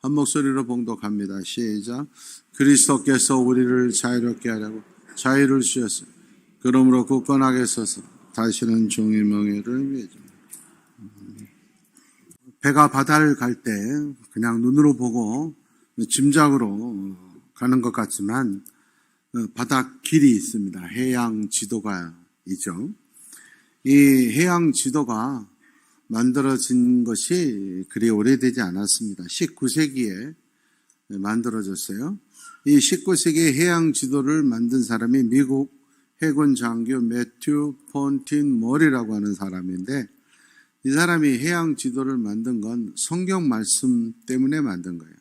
한 목소리로 봉독합니다. 시작. 그리스도께서 우리를 자유롭게 하려고 자유를 주셨어요. 그러므로 굳건하게 서서 다시는 종의 멍에를 매지 마. 배가 바다를 갈 때 그냥 눈으로 보고 짐작으로 가는 것 같지만 바다 길이 있습니다. 해양 지도가 있죠. 이 해양 지도가 만들어진 것이 그리 오래되지 않았습니다. 19세기에 만들어졌어요. 이 19세기 해양 지도를 만든 사람이 미국 해군 장교 매튜 폰틴 머리라고 하는 사람인데, 이 사람이 해양 지도를 만든 건 성경 말씀 때문에 만든 거예요.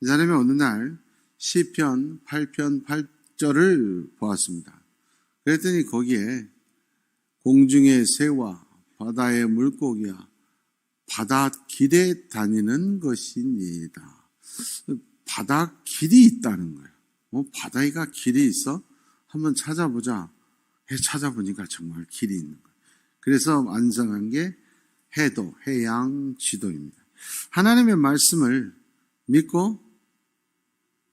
이 사람이 어느 날 시편 8편 8절을 보았습니다. 그랬더니 거기에 공중의 새와 바다의 물고기야 바다 길에 다니는 것이니이다. 바다 길이 있다는 거예요. 바다가 길이 있어? 한번 찾아보자. 찾아보니까 정말 길이 있는 거예요. 그래서 완성한 게 해도, 해양 지도입니다. 하나님의 말씀을 믿고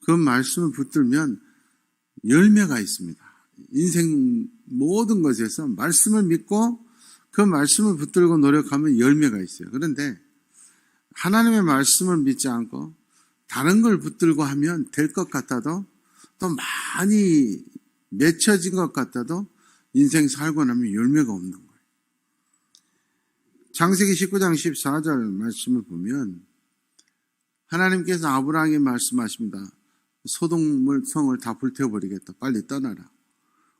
그 말씀을 붙들면 열매가 있습니다. 인생 모든 것에서 말씀을 믿고 그 말씀을 붙들고 노력하면 열매가 있어요. 그런데 하나님의 말씀을 믿지 않고 다른 걸 붙들고 하면 될 것 같아도, 또 많이 맺혀진 것 같아도 인생 살고 나면 열매가 없는 거예요. 창세기 19장 14절 말씀을 보면 하나님께서 아브라함에게 말씀하십니다. 소돔 성을 다 불태워버리겠다. 빨리 떠나라.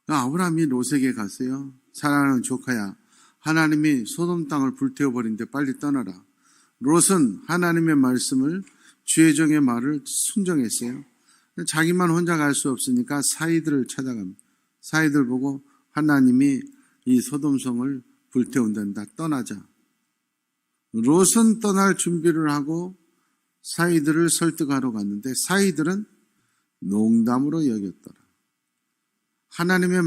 아브라함이 롯에게 갔어요. 사랑하는 조카야, 하나님이 소돔 땅을 불태워버린데 빨리 떠나라. 롯은 하나님의 말씀을, 주의 종의 말을 순종했어요. 자기만 혼자 갈 수 없으니까 사이들을 찾아갑니다. 사이들 보고 하나님이 이 소돔성을 불태운단다. 떠나자. 롯은 떠날 준비를 하고 사이들을 설득하러 갔는데 사이들은 농담으로 여겼더라. 하나님의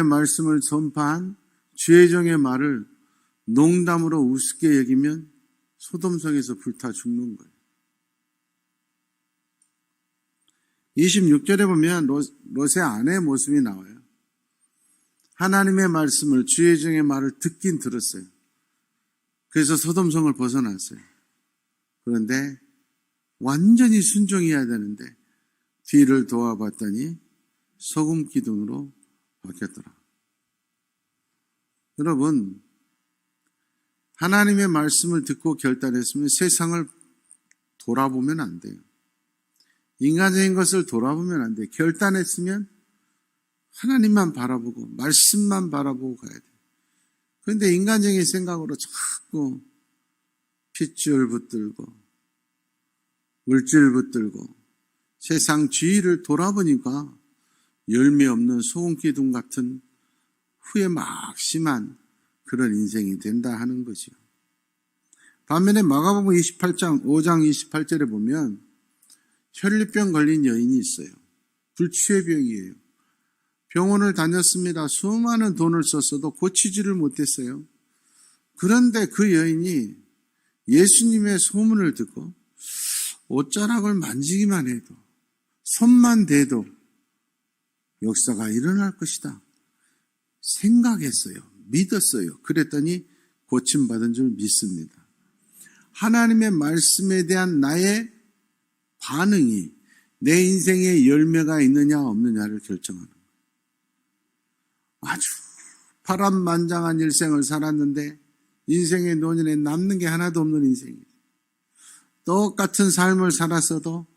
말씀을 전파한 주의 종의 말을 농담으로 우습게 여기면 소돔성에서 불타 죽는 거예요. 26절에 보면 롯의 아내의 모습이 나와요. 하나님의 말씀을, 주의 종의 말을 듣긴 들었어요. 그래서 소돔성을 벗어났어요. 그런데 완전히 순종해야 되는데 뒤를 도와봤더니 소금 기둥으로 바뀌었더라. 여러분, 하나님의 말씀을 듣고 결단했으면 세상을 돌아보면 안 돼요. 인간적인 것을 돌아보면 안 돼요. 결단했으면 하나님만 바라보고 말씀만 바라보고 가야 돼요. 그런데 인간적인 생각으로 자꾸 핏줄 붙들고 물질 붙들고 세상 주위를 돌아보니까 열매 없는 소금기둥 같은 후회 막심한 그런 인생이 된다 하는 거죠. 반면에 마가복음 5장 28절에 보면 혈류병 걸린 여인이 있어요. 불치의 병이에요. 병원을 다녔습니다. 수많은 돈을 썼어도 고치지를 못했어요. 그런데 그 여인이 예수님의 소문을 듣고 옷자락을 만지기만 해도, 손만 대도 역사가 일어날 것이다 생각했어요. 믿었어요. 그랬더니 고침받은 줄 믿습니다. 하나님의 말씀에 대한 나의 반응이 내 인생에 열매가 있느냐 없느냐를 결정하는 거예요. 아주 파란만장한 일생을 살았는데 인생의 노년에 남는 게 하나도 없는 인생이에요. 똑같은 삶을 살았어도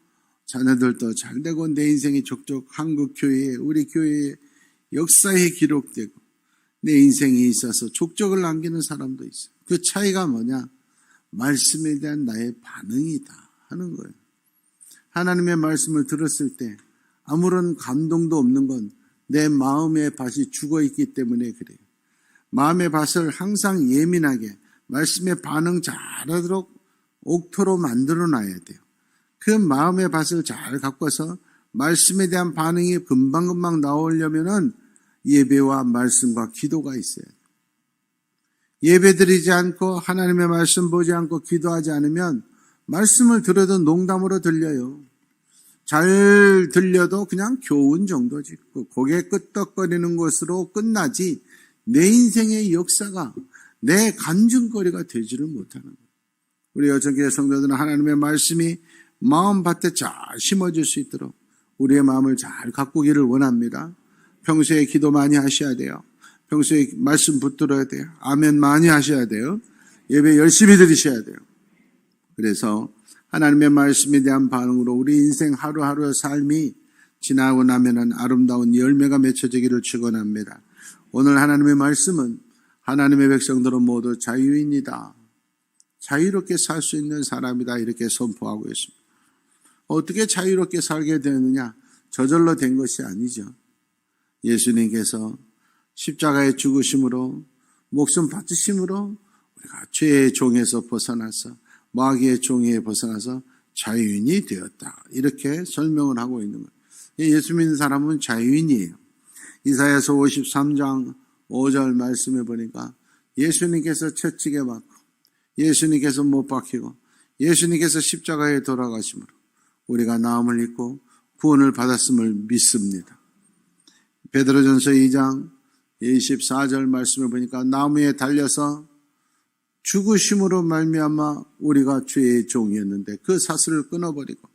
자녀들도 잘되고 내 인생이 족족 한국교회에, 우리 교회의 역사에 기록되고 내 인생에 있어서 족적을 남기는 사람도 있어요. 그 차이가 뭐냐? 말씀에 대한 나의 반응이다 하는 거예요. 하나님의 말씀을 들었을 때 아무런 감동도 없는 건 내 마음의 밭이 죽어있기 때문에 그래요. 마음의 밭을 항상 예민하게 말씀에 반응 잘하도록 옥토로 만들어 놔야 돼요. 그 마음의 밭을 잘 가꿔서 말씀에 대한 반응이 금방금방 나오려면은 예배와 말씀과 기도가 있어야 돼요. 예배 드리지 않고 하나님의 말씀 보지 않고 기도하지 않으면 말씀을 들어도 농담으로 들려요. 잘 들려도 그냥 교훈 정도지. 고개 끄덕거리는 것으로 끝나지 내 인생의 역사가 내 간증거리가 되지를 못하는 거예요. 우리 여전교회 성도들은 하나님의 말씀이 마음밭에 잘 심어질 수 있도록 우리의 마음을 잘 가꾸기를 원합니다. 평소에 기도 많이 하셔야 돼요. 평소에 말씀 붙들어야 돼요. 아멘 많이 하셔야 돼요. 예배 열심히 드리셔야 돼요. 그래서 하나님의 말씀에 대한 반응으로 우리 인생 하루하루의 삶이 지나고 나면은 아름다운 열매가 맺혀지기를 축원합니다. 오늘 하나님의 말씀은 하나님의 백성들은 모두 자유인이다. 자유롭게 살 수 있는 사람이다. 이렇게 선포하고 있습니다. 어떻게 자유롭게 살게 되느냐? 저절로 된 것이 아니죠. 예수님께서 십자가의 죽으심으로 목숨 바치심으로 우리가 죄의 종에서 벗어나서 마귀의 종에 벗어나서 자유인이 되었다. 이렇게 설명을 하고 있는 거예요. 예수 믿는 사람은 자유인이에요. 이사야서 53장 5절 말씀해 보니까 예수님께서 채찍에 맞고 예수님께서 못 박히고 예수님께서 십자가에 돌아가심으로 우리가 나음을 입고 구원을 받았음을 믿습니다. 베드로전서 2장 24절 말씀을 보니까 나무에 달려서 죽으심으로 말미암아 우리가 죄의 종이었는데 그 사슬을 끊어버리고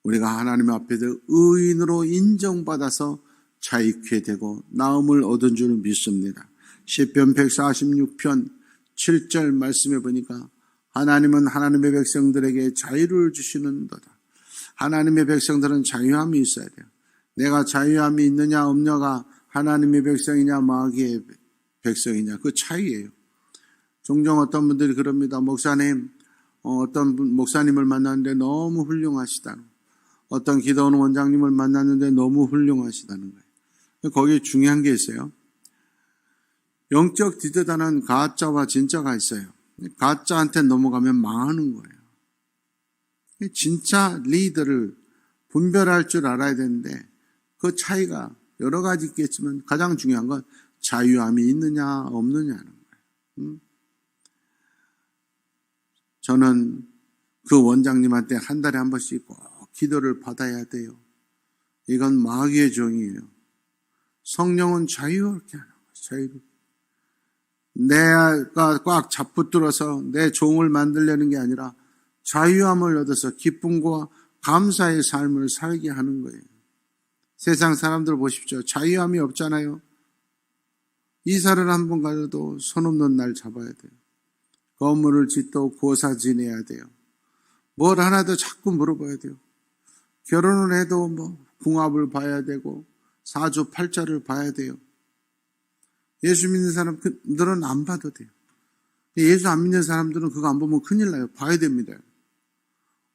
우리가 하나님 앞에서 의인으로 인정받아서 자유케 되고 나음을 얻은 줄 믿습니다. 시편 146편 7절 말씀에 보니까 하나님은 하나님의 백성들에게 자유를 주시는도다. 하나님의 백성들은 자유함이 있어야 돼요. 내가 자유함이 있느냐 없냐가 하나님의 백성이냐 마귀의 백성이냐 그 차이예요. 종종 어떤 분들이 그럽니다. 목사님, 어떤 목사님을 만났는데 너무 훌륭하시다는 어떤 기도원 원장님을 만났는데 너무 훌륭하시다는 거예요. 거기에 중요한 게 있어요. 영적 디저다는 가짜와 진짜가 있어요. 가짜한테 넘어가면 망하는 거예요. 진짜 리더를 분별할 줄 알아야 되는데 그 차이가 여러 가지 있겠지만 가장 중요한 건 자유함이 있느냐 없느냐는 거예요. 저는 그 원장님한테 한 달에 한 번씩 꼭 기도를 받아야 돼요. 이건 마귀의 종이에요. 성령은 자유롭게 하는 거예요. 자유롭게. 내가 꽉 잡붙들어서 내 종을 만들려는 게 아니라 자유함을 얻어서 기쁨과 감사의 삶을 살게 하는 거예요. 세상 사람들 보십시오. 자유함이 없잖아요. 이사를 한 번 가도 손 없는 날 잡아야 돼요. 건물을 짓도 고사 지내야 돼요. 뭘 하나도 자꾸 물어봐야 돼요. 결혼을 해도 궁합을 봐야 되고 사주팔자를 봐야 돼요. 예수 믿는 사람들은 안 봐도 돼요. 예수 안 믿는 사람들은 그거 안 보면 큰일 나요. 봐야 됩니다.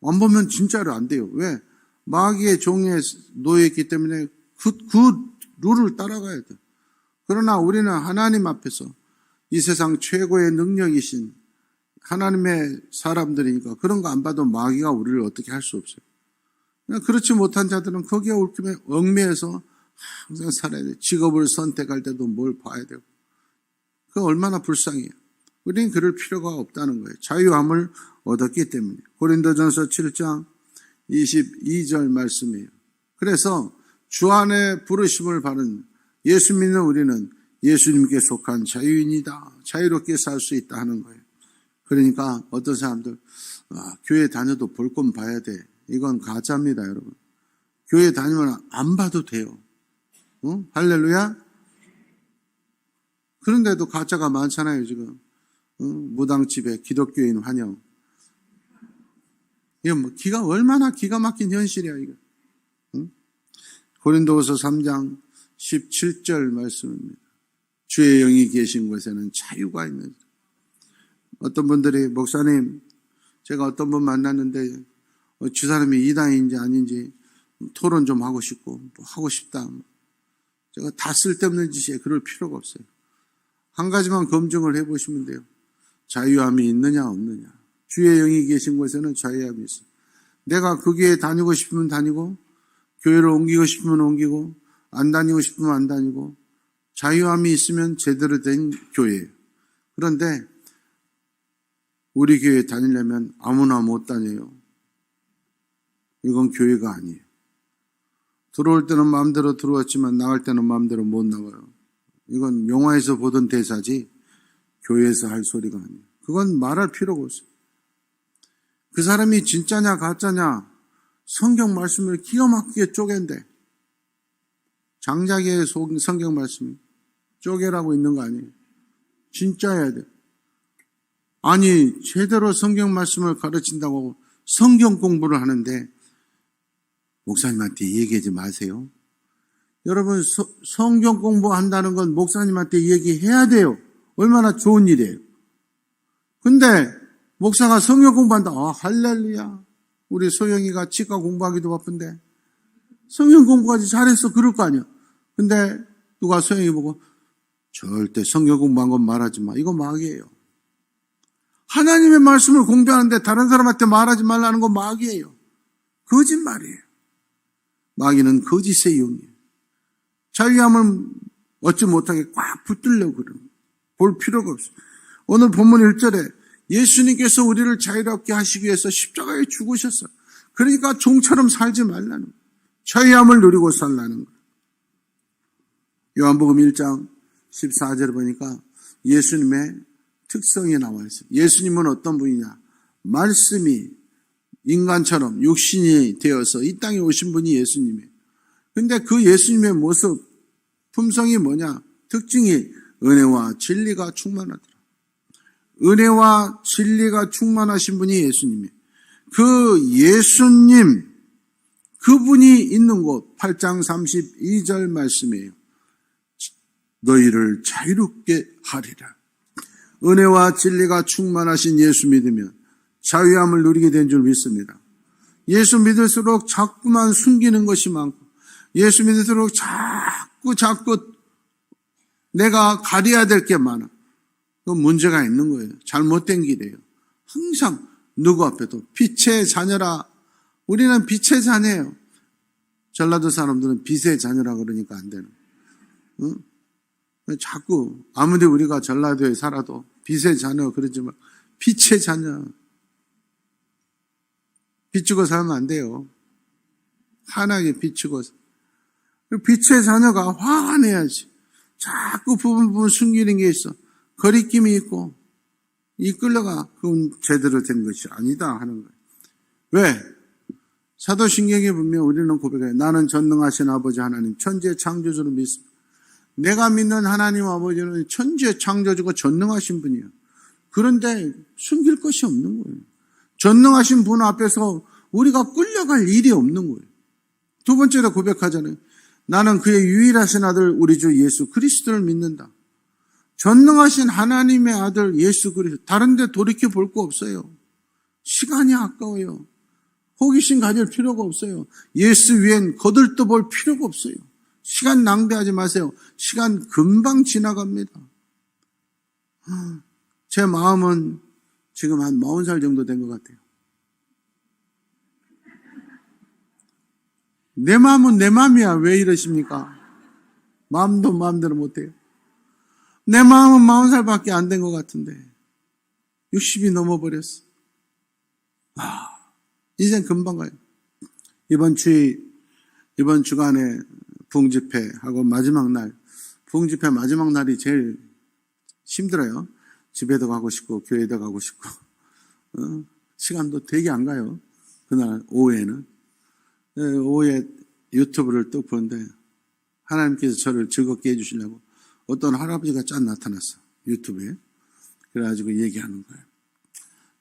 안 보면 진짜로 안 돼요. 왜? 마귀의 종에 놓여있기 때문에 그 룰을 따라가야 돼요. 그러나 우리는 하나님 앞에서 이 세상 최고의 능력이신 하나님의 사람들이니까 그런 거 안 봐도 마귀가 우리를 어떻게 할 수 없어요. 그렇지 못한 자들은 거기에 얽매여서 항상 살아야 돼요. 직업을 선택할 때도 뭘 봐야 되고. 그거 얼마나 불쌍해요. 우리는 그럴 필요가 없다는 거예요. 자유함을 얻었기 때문에. 고린도전서 7장 22절 말씀이에요. 그래서 주 안에 부르심을 받은 예수 믿는 우리는 예수님께 속한 자유인이다. 자유롭게 살 수 있다 하는 거예요. 그러니까 어떤 사람들 교회 다녀도 볼 건 봐야 돼. 이건 가짜입니다, 여러분. 교회 다니면 안 봐도 돼요. 할렐루야? 그런데도 가짜가 많잖아요, 지금. 무당집에 기독교인 환영. 이거 기가 얼마나 기가 막힌 현실이야, 이거. 고린도후서 3장 17절 말씀입니다. 주의 영이 계신 곳에는 자유가 있는. 어떤 분들이 목사님, 제가 어떤 분 만났는데 주 사람이 이단인지 아닌지 토론 좀 하고 싶고 하고 싶다. 제가 다 쓸데없는 짓이에요. 그럴 필요가 없어요. 한 가지만 검증을 해보시면 돼요. 자유함이 있느냐 없느냐. 주의 영이 계신 곳에는 자유함이 있어요. 내가 그 교회에 다니고 싶으면 다니고 교회를 옮기고 싶으면 옮기고 안 다니고 싶으면 안 다니고 자유함이 있으면 제대로 된 교회예요. 그런데 우리 교회 다니려면 아무나 못 다녀요. 이건 교회가 아니에요. 들어올 때는 마음대로 들어왔지만 나갈 때는 마음대로 못 나가요. 이건 영화에서 보던 대사지 교회에서 할 소리가 아니에요. 그건 말할 필요가 없어요. 그 사람이 진짜냐 가짜냐 성경 말씀을 기가 막히게 쪼갠대. 장자기의 성경 말씀이 쪼개라고 있는 거 아니에요. 진짜여야 돼. 아니 제대로 성경 말씀을 가르친다고 성경 공부를 하는데 목사님한테 얘기하지 마세요. 여러분 성경 공부한다는 건 목사님한테 얘기해야 돼요. 얼마나 좋은 일이에요. 근데 목사가 성경 공부한다. 할렐루야. 우리 소영이가 치과 공부하기도 바쁜데 성경 공부까지 잘했어 그럴 거 아니야. 근데 누가 소영이 보고 절대 성경 공부한 건 말하지 마. 이거 마귀예요. 하나님의 말씀을 공부하는데 다른 사람한테 말하지 말라는 건 마귀예요. 거짓말이에요. 마귀는 거짓의 영이에요. 자유함을 얻지 못하게 꽉 붙들려고 그러는 거예요. 볼 필요가 없어요. 오늘 본문 1절에 예수님께서 우리를 자유롭게 하시기 위해서 십자가에 죽으셨어요. 그러니까 종처럼 살지 말라는 거예요. 자유함을 누리고 살라는 거예요. 요한복음 1장 14절에 보니까 예수님의 특성이 나와 있어요. 예수님은 어떤 분이냐? 말씀이 인간처럼 육신이 되어서 이 땅에 오신 분이 예수님이에요. 근데 그 예수님의 모습, 품성이 뭐냐? 특징이 은혜와 진리가 충만하더라. 은혜와 진리가 충만하신 분이 예수님이에요. 그 예수님, 그분이 있는 곳 8장 32절 말씀이에요. 너희를 자유롭게 하리라. 은혜와 진리가 충만하신 예수 믿으면 자유함을 누리게 된 줄 믿습니다. 예수 믿을수록 자꾸만 숨기는 것이 많고 예수 믿을수록 자꾸 내가 가려야 될 게 많아. 그 문제가 있는 거예요. 잘못된 길이에요. 항상 누구 앞에도 빛의 자녀라. 우리는 빛의 자녀예요. 전라도 사람들은 빛의 자녀라 그러니까 안 되는 거예요. 자꾸 아무리 우리가 전라도에 살아도 빛의 자녀 그러지만 빛의 자녀 비추고 살면 안 돼요. 환하게 비추고 빛의 자녀가 화가 내야지. 자꾸 부분 숨기는 게 있어. 거리낌이 있고 이끌려가 그건 제대로 된 것이 아니다 하는 거예요. 왜? 사도신경에 보면 우리는 고백해요. 나는 전능하신 아버지 하나님 천지의 창조주를 믿습니다. 내가 믿는 하나님 아버지는 천지의 창조주고 전능하신 분이에요. 그런데 숨길 것이 없는 거예요. 전능하신 분 앞에서 우리가 끌려갈 일이 없는 거예요. 두 번째로 고백하잖아요. 나는 그의 유일하신 아들 우리 주 예수 그리스도를 믿는다. 전능하신 하나님의 아들 예수 그리스도 다른 데 돌이켜 볼 거 없어요. 시간이 아까워요. 호기심 가질 필요가 없어요. 예수 위엔 거들떠볼 필요가 없어요. 시간 낭비하지 마세요. 시간 금방 지나갑니다. 제 마음은 지금 한 40살 정도 된 것 같아요. 내 마음은 내 마음이야. 왜 이러십니까? 마음도 마음대로 못해요. 내 마음은 40살밖에 안 된 것 같은데 60이 넘어버렸어. 인생 금방 가요. 이번 주간에 부흥집회하고 마지막 날, 부흥집회 마지막 날이 제일 힘들어요. 집에도 가고 싶고 교회도 가고 싶고 시간도 되게 안 가요. 그날 오후에는. 오후에 유튜브를 또 보는데 하나님께서 저를 즐겁게 해주시려고 어떤 할아버지가 쫙 나타났어. 유튜브에. 그래가지고 얘기하는 거예요.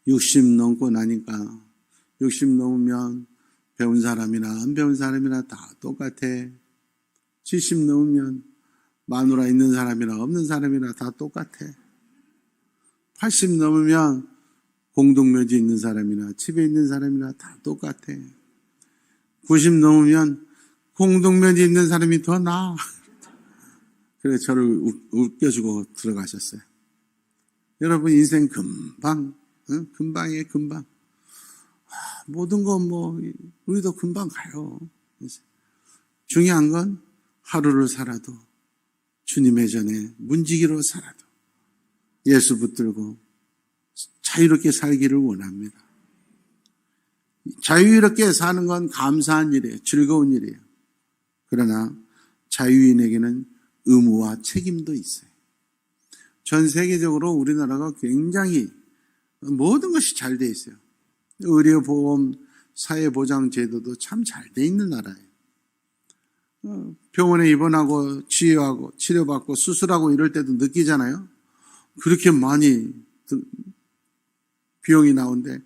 60 넘고 나니까 60 넘으면 배운 사람이나 안 배운 사람이나 다 똑같아. 70 넘으면 마누라 있는 사람이나 없는 사람이나 다 똑같아. 80 넘으면 공동묘지 있는 사람이나 집에 있는 사람이나 다 똑같아. 90 넘으면 공동묘지 있는 사람이 더 나아. 그래서 저를 웃겨주고 들어가셨어요. 여러분 인생 금방, 금방이에요, 금방. 모든 건 우리도 금방 가요. 중요한 건 하루를 살아도 주님의 전에 문지기로 살아도 예수 붙들고 자유롭게 살기를 원합니다. 자유롭게 사는 건 감사한 일이에요. 즐거운 일이에요. 그러나 자유인에게는 의무와 책임도 있어요. 전 세계적으로 우리나라가 굉장히 모든 것이 잘 돼 있어요. 의료보험, 사회보장제도도 참 잘 돼 있는 나라예요. 병원에 입원하고 치료받고 수술하고 이럴 때도 느끼잖아요. 그렇게 많이 비용이 나오는데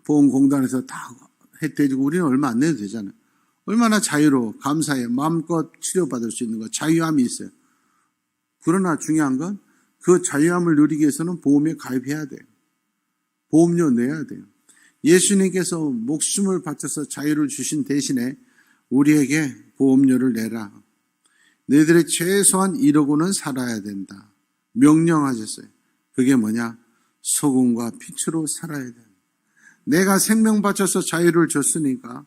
보험공단에서 다 혜택해주고 우리는 얼마 안 내도 되잖아요. 얼마나 자유로워, 감사해요. 마음껏 치료받을 수 있는 거, 자유함이 있어요. 그러나 중요한 건 그 자유함을 누리기 위해서는 보험에 가입해야 돼요. 보험료 내야 돼요. 예수님께서 목숨을 바쳐서 자유를 주신 대신에 우리에게 보험료를 내라. 너희들의 최소한 이러고는 살아야 된다. 명령하셨어요. 그게 뭐냐? 소금과 빛으로 살아야 된다. 내가 생명 바쳐서 자유를 줬으니까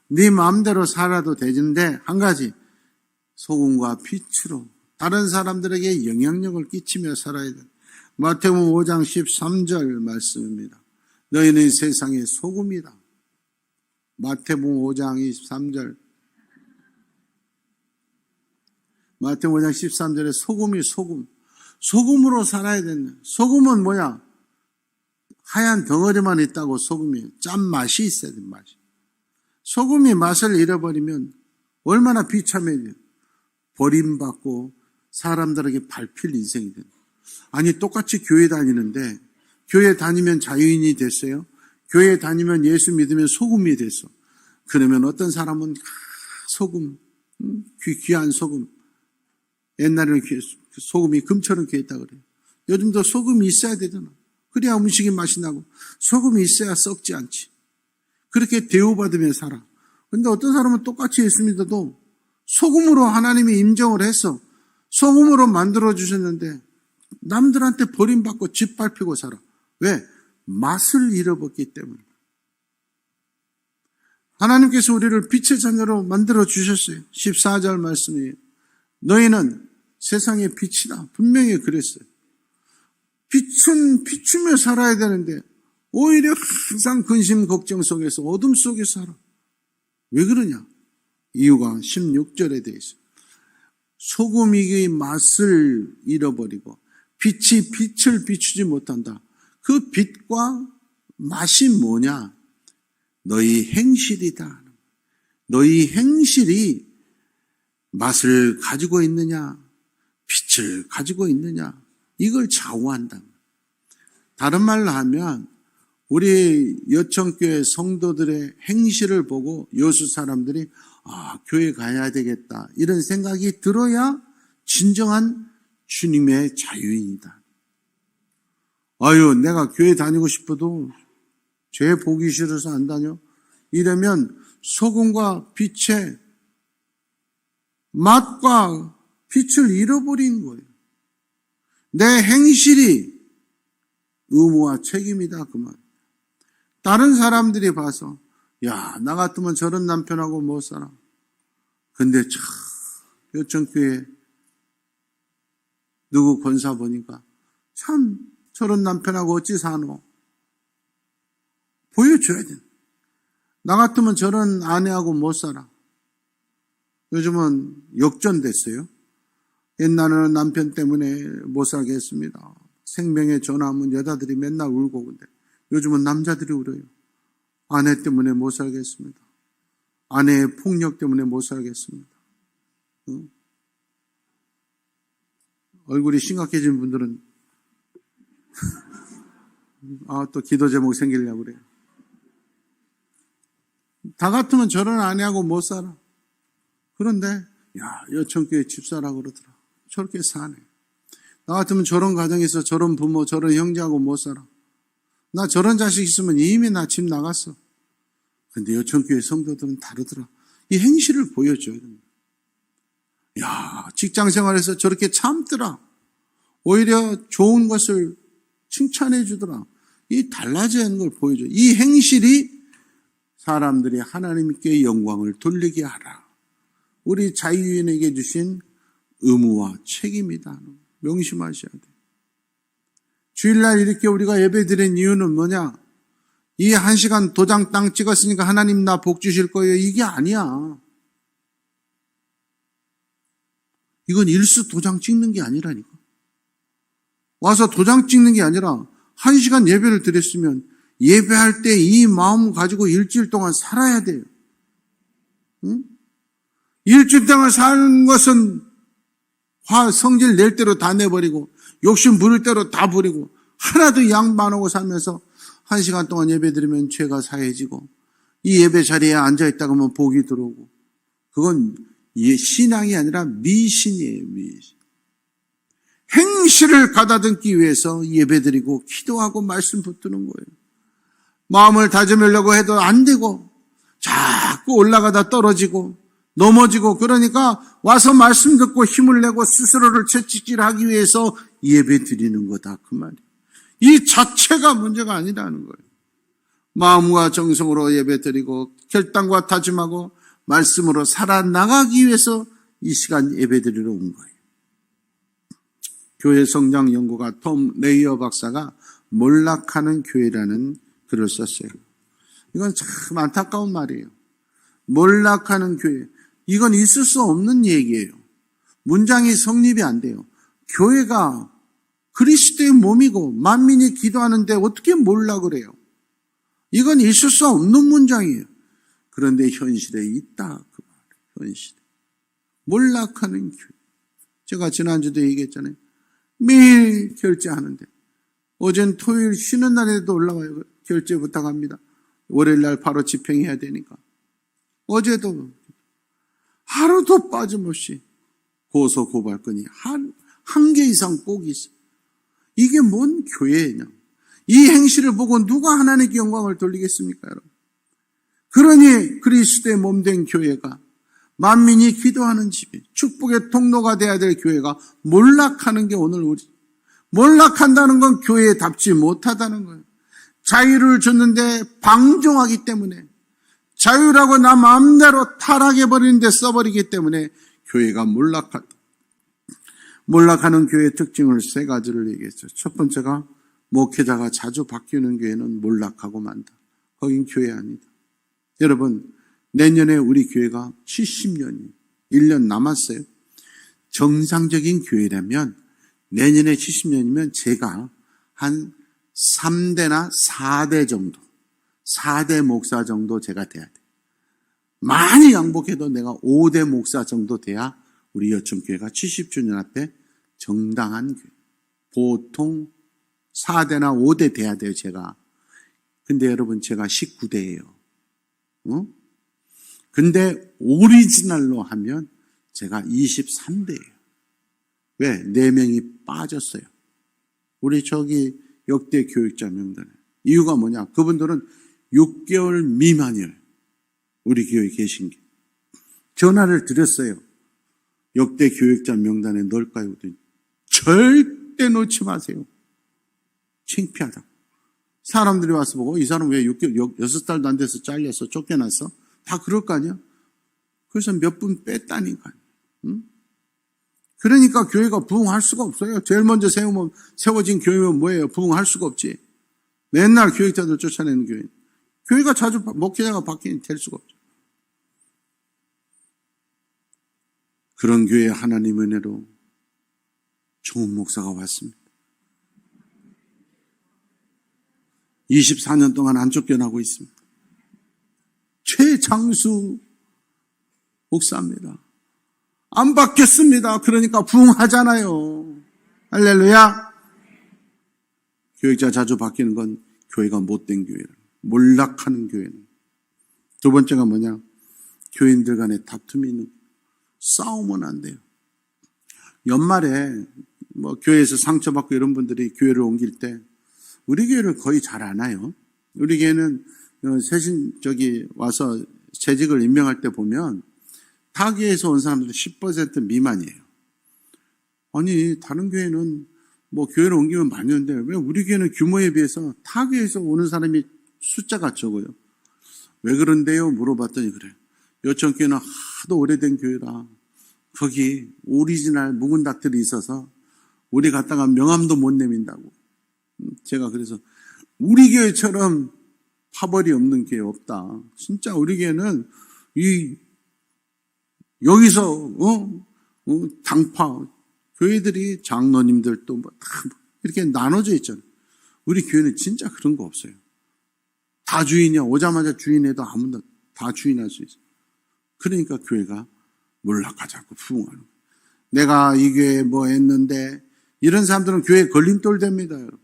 네 마음대로 살아도 되는데 한 가지, 소금과 빛으로 다른 사람들에게 영향력을 끼치며 살아야 된다. 마태복음 5장 13절 말씀입니다. 너희는 세상의 소금이다. 마태복음 5장 23절. 마태복음 5장 13절에 소금이 소금. 소금으로 살아야 된다. 소금은 뭐야? 하얀 덩어리만 있다고 소금이. 짠맛이 있어야 돼, 맛이. 소금이 맛을 잃어버리면 얼마나 비참해요. 버림받고 사람들에게 밟힐 인생이 된다. 아니, 똑같이 교회 다니는데 교회 다니면 자유인이 됐어요. 교회 다니면 예수 믿으면 소금이 됐어. 그러면 어떤 사람은 소금, 귀한 소금. 옛날에는 소금이 금처럼 귀했다 그래요. 요즘도 소금이 있어야 되잖아. 그래야 음식이 맛이 나고 소금이 있어야 썩지 않지. 그렇게 대우받으며 살아. 그런데 어떤 사람은 똑같이 예수 믿어도 소금으로 하나님이 인정을 해서 소금으로 만들어주셨는데 남들한테 버림받고 짓밟히고 살아. 왜? 맛을 잃어버렸기 때문에. 하나님께서 우리를 빛의 자녀로 만들어주셨어요. 14절 말씀이에요. 너희는 세상의 빛이다. 분명히 그랬어요. 빛은 비추며 살아야 되는데 오히려 항상 근심 걱정 속에서 어둠 속에 살아. 왜 그러냐? 이유가 16절에 되어 있어요. 소금이 맛을 잃어버리고 빛이 빛을 비추지 못한다. 그 빛과 맛이 뭐냐? 너희 행실이다. 너희 행실이 맛을 가지고 있느냐? 빛을 가지고 있느냐? 이걸 좌우한다. 다른 말로 하면 우리 여천교회 성도들의 행실을 보고 여수 사람들이 교회 가야 되겠다 이런 생각이 들어야 진정한 주님의 자유인이다. 내가 교회 다니고 싶어도 죄 보기 싫어서 안 다녀? 이러면 소금과 빛의 맛과 빛을 잃어버린 거예요. 내 행실이 의무와 책임이다 그 말. 다른 사람들이 봐서 나 같으면 저런 남편하고 못 살아. 근데 참 요천교회 누구 권사 보니까 참 저런 남편하고 어찌 사노? 보여줘야 돼. 나 같으면 저런 아내하고 못 살아. 요즘은 역전됐어요. 옛날에는 남편 때문에 못 살겠습니다. 생명에 전화하면 여자들이 맨날 울고 근데 요즘은 남자들이 울어요. 아내 때문에 못 살겠습니다. 아내의 폭력 때문에 못 살겠습니다. 얼굴이 심각해진 분들은 또 기도 제목 생기려고 그래요. 다 같으면 저런 아내하고 못 살아. 그런데 여천교회 집사라고 그러더라. 저렇게 사네. 나 같으면 저런 가정에서 저런 부모 저런 형제하고 못 살아. 나 저런 자식 있으면 이미 나 집 나갔어. 근데 여천교회 성도들은 다르더라. 이 행실을 보여줘야 됩니다. 직장생활에서 저렇게 참더라. 오히려 좋은 것을 칭찬해 주더라. 이 달라지는 걸 보여줘. 이 행실이 사람들이 하나님께 영광을 돌리게 하라. 우리 자유인에게 주신 의무와 책임이다. 명심하셔야 돼요. 주일날 이렇게 우리가 예배 드린 이유는 뭐냐? 이 1시간 도장 땅 찍었으니까 하나님 나 복 주실 거예요. 이게 아니야. 이건 일수 도장 찍는 게 아니라니까. 와서 도장 찍는 게 아니라 1시간 예배를 드렸으면 예배할 때 이 마음 가지고 일주일 동안 살아야 돼요. 응? 일주일 동안 사는 것은 성질 낼 대로 다 내버리고 욕심 부릴 대로 다 부리고 하나도 양보 안 하고 살면서 1시간 동안 예배 드리면 죄가 사해지고 이 예배 자리에 앉아있다가 하면 복이 들어오고 그건 신앙이 아니라 미신이에요. 미신. 행실을 가다듬기 위해서 예배드리고 기도하고 말씀 붙드는 거예요. 마음을 다듬으려고 해도 안 되고 자꾸 올라가다 떨어지고 넘어지고 그러니까 와서 말씀 듣고 힘을 내고 스스로를 채찍질하기 위해서 예배드리는 거다 그 말이에요. 이 자체가 문제가 아니라는 거예요. 마음과 정성으로 예배드리고 결단과 다짐하고 말씀으로 살아나가기 위해서 이 시간 예배드리러 온 거예요. 교회 성장 연구가 톰 레이어 박사가 몰락하는 교회라는 글을 썼어요. 이건 참 안타까운 말이에요. 몰락하는 교회. 이건 있을 수 없는 얘기예요. 문장이 성립이 안 돼요. 교회가 그리스도의 몸이고 만민이 기도하는데 어떻게 몰락을 해요? 이건 있을 수 없는 문장이에요. 그런데 현실에 있다. 그 말. 현실에. 몰락하는 교회. 제가 지난주도 얘기했잖아요. 매일 결제하는데 어제는 토요일 쉬는 날에도 올라와요. 결제 부탁합니다. 월요일 날 바로 집행해야 되니까. 어제도 하루도 빠짐없이 고소 고발 건이 한 개 이상 꼭 있어. 이게 뭔 교회냐? 이 행실을 보고 누가 하나님께 영광을 돌리겠습니까, 여러분? 그러니 그리스도의 몸된 교회가 만민이 기도하는 집이 축복의 통로가 돼야 될 교회가 몰락하는 게 오늘 우리 몰락한다는 건 교회답지 못하다는 거예요. 자유를 줬는데 방종하기 때문에 자유라고 나 마음대로 타락해버리는 데 써버리기 때문에 교회가 몰락한다. 몰락하는 교회의 특징을 3가지를 얘기했어요. 첫 번째가 목회자가 자주 바뀌는 교회는 몰락하고 만다. 거긴 교회 아니다. 여러분 내년에 우리 교회가 70년이 1년 남았어요. 정상적인 교회라면 내년에 70년이면 제가 한 3대나 4대 정도 4대 목사 정도 제가 돼야 돼. 많이 양복해도 내가 5대 목사 정도 돼야 우리 여천교회가 70주년 앞에 정당한 교회. 보통 4대나 5대 돼야 돼요, 제가. 근데 여러분, 제가 19대예요. 근데 오리지널로 하면 제가 23대예요. 왜? 4명이 빠졌어요. 우리 저기 역대 교육자 명단에. 이유가 뭐냐? 그분들은 6개월 미만이에요. 우리 교회에 계신 게. 전화를 드렸어요. 역대 교육자 명단에 넣을까요? 절대 놓지 마세요. 창피하다. 사람들이 와서 보고 이 사람 왜 6달 안 돼서 잘려서 쫓겨났어? 다 그럴 거 아니야? 그래서 몇 분 뺐다니까요. 응? 그러니까 교회가 부흥할 수가 없어요. 제일 먼저 세워진 교회면 뭐예요? 부흥할 수가 없지. 맨날 교육자들 쫓아내는 교회. 교회가 자주 목회자가 바뀌니 될 수가 없죠. 그런 교회에 하나님의 은혜로 좋은 목사가 왔습니다. 24년 동안 안 쫓겨나고 있습니다. 최장수 목사입니다. 안 바뀌었습니다. 그러니까 부흥하잖아요. 할렐루야. 교육자 자주 바뀌는 건 교회가 못된 교회라. 몰락하는 교회는. 두 번째가 뭐냐? 교인들 간에 다툼이 있는 거예요. 싸우면 안 돼요. 연말에 교회에서 상처받고 이런 분들이 교회를 옮길 때 우리 교회를 거의 잘 안 와요. 우리 교회는 와서 재직을 임명할 때 보면 타 교회에서 온 사람들은 10% 미만이에요. 아니 다른 교회는 교회를 옮기면 많이 오는데 왜 우리 교회는 규모에 비해서 타 교회에서 오는 사람이 숫자가 적어요. 왜 그런데요? 물어봤더니 그래요. 여천교회는 하도 오래된 교회라 거기 오리지널 묵은 닭들이 있어서 우리 갔다가 명함도 못 내민다고. 제가 그래서 우리 교회처럼 파벌이 없는 교회 없다. 진짜 우리 교회는 여기서 당파 교회들이 장로님들도 뭐 다 이렇게 나눠져 있잖아요. 우리 교회는 진짜 그런 거 없어요. 다 주인이야. 오자마자 주인해도 아무나 다 주인할 수 있어요. 그러니까 교회가 몰락하지 않고 부흥하는 거예요. 내가 이 교회에 뭐 했는데 이런 사람들은 교회에 걸림돌 됩니다. 여러분.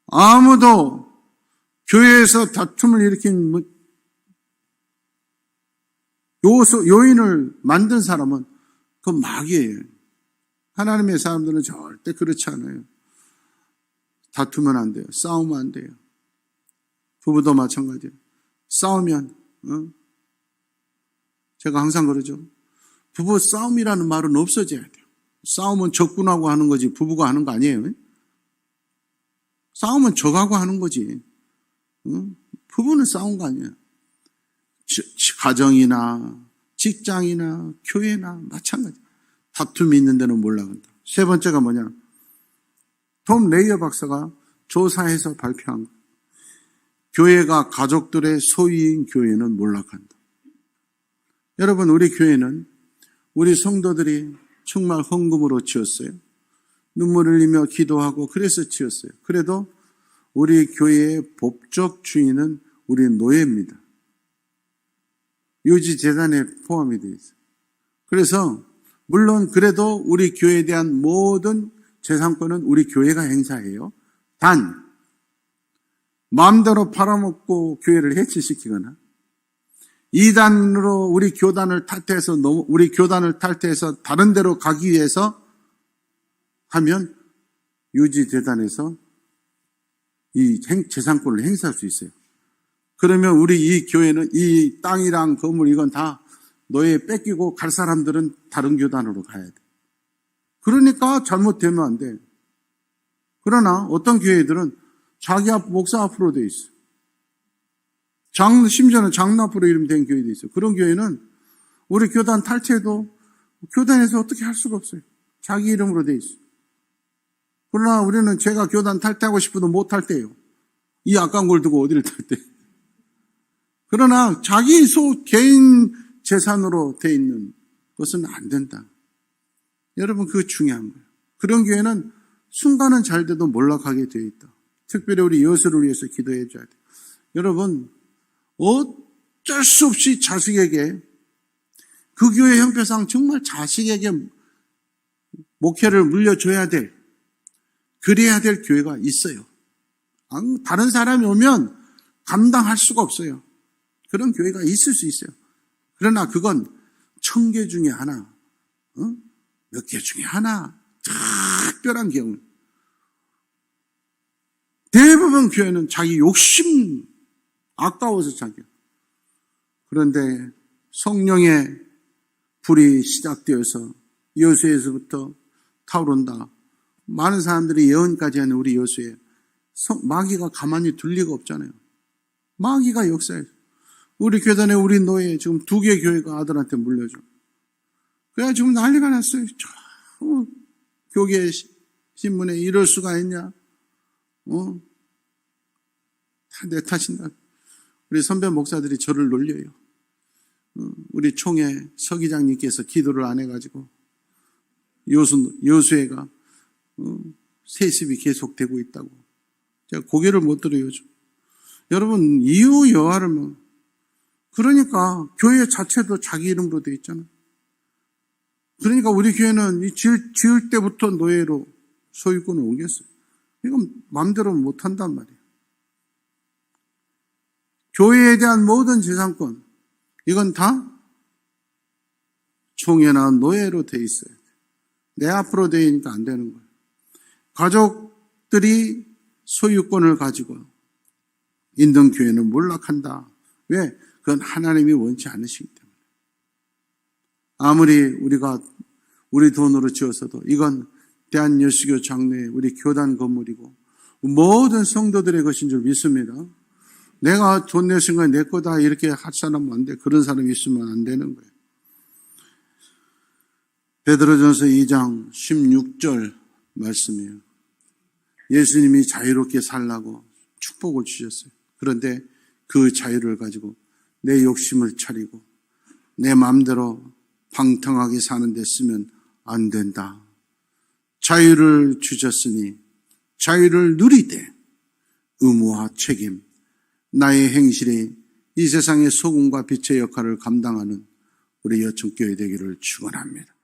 아무도 교회에서 다툼을 일으킨 요인을 만든 사람은 그 마귀예요. 하나님의 사람들은 절대 그렇지 않아요. 다투면 안 돼요. 싸우면 안 돼요. 부부도 마찬가지예요. 싸우면 제가 항상 그러죠. 부부 싸움이라는 말은 없어져야 돼요. 싸움은 적군하고 하는 거지 부부가 하는 거 아니에요. 싸움은 적하고 하는 거지. 부부는 싸운 거 아니에요. 가정이나 직장이나 교회나 마찬가지. 다툼이 있는 데는 몰라간다. 세 번째가 뭐냐? 톰 레이어 박사가 조사해서 발표한 거. 교회가 가족들의 소유인 교회는 몰락한다. 여러분, 우리 교회는 우리 성도들이 정말 헌금으로 지었어요. 눈물 흘리며 기도하고 그래서 지었어요. 그래도 우리 교회의 법적 주인은 우리 노예입니다. 유지재단에 포함이 되어 있어요. 그래서 물론 그래도 우리 교회에 대한 모든 재산권은 우리 교회가 행사해요. 단 마음대로 팔아먹고 교회를 해치시키거나 이단으로 우리 교단을 탈퇴해서 다른 데로 가기 위해서 하면 유지재단에서 이 재산권을 행사할 수 있어요. 그러면 우리 이 교회는 이 땅이랑 건물 이건 다 너에 뺏기고 갈 사람들은 다른 교단으로 가야 돼. 그러니까 잘못되면 안 돼. 그러나 어떤 교회들은 자기 목사 앞으로 돼 있어. 심지어는 장로 앞으로 이름 된 교회도 있어. 그런 교회는 우리 교단 탈퇴도 교단에서 어떻게 할 수가 없어요. 자기 이름으로 돼 있어. 그러나 우리는 제가 교단 탈퇴하고 싶어도 못 탈퇴해요. 이 아까운 걸 두고 어디를 탈퇴해. 그러나 자기 개인 재산으로 돼 있는 것은 안 된다. 여러분, 그거 중요한 거예요. 그런 교회는 순간은 잘 돼도 몰락하게 되어 있다. 특별히 우리 여수를 위해서 기도해 줘야 돼요. 여러분, 어쩔 수 없이 자식에게 그 교회 형편상 정말 자식에게 목회를 물려줘야 될, 그래야 될 교회가 있어요. 다른 사람이 오면 감당할 수가 없어요. 그런 교회가 있을 수 있어요. 그러나 그건 1000개 중에 하나, 몇 개 중에 하나, 특별한 경우. 대부분 교회는 자기 욕심, 아까워서 자기. 그런데 성령의 불이 시작되어서 여수에서부터 타오른다. 많은 사람들이 예언까지 하는 우리 여수에 마귀가 가만히 둘 리가 없잖아요. 마귀가 역사해서. 우리 교단에 우리 노예 지금 2개 교회가 아들한테 물려줘. 그래 지금 난리가 났어요. 교계 신문에 이럴 수가 있냐? 다 내 탓인가? 우리 선배 목사들이 저를 놀려요. 우리 총회 서기장님께서 기도를 안 해가지고 여수회가 세습이 계속되고 있다고. 제가 고개를 못 들어요. 여러분, 이유 여하를 뭐. 그러니까 교회 자체도 자기 이름으로 되어 있잖아요. 그러니까 우리 교회는 지을 때부터 노예로 소유권을 옮겼어요. 이건 마음대로 못한단 말이에요. 교회에 대한 모든 재산권, 이건 다 총회나 노예로 되어 있어요. 내 앞으로 되어 있으니까 안 되는 거예요. 가족들이 소유권을 가지고 있는 교회는 몰락한다. 왜? 그건 하나님이 원치 않으시기 때문에. 아무리 우리가 우리 돈으로 지었어도 이건 대한여수교 장로의 우리 교단 건물이고 모든 성도들의 것인 줄 믿습니다. 내가 돈 내신 건 내 거다 이렇게 할 사람은 안 돼. 그런 사람이 있으면 안 되는 거예요. 베드로전서 2장 16절 말씀이에요. 예수님이 자유롭게 살라고 축복을 주셨어요. 그런데 그 자유를 가지고 내 욕심을 차리고 내 마음대로 방탕하게 사는 데 쓰면 안 된다. 자유를 주셨으니 자유를 누리되 의무와 책임, 나의 행실이 이 세상의 소금과 빛의 역할을 감당하는 우리 여천교회 되기를 축원합니다.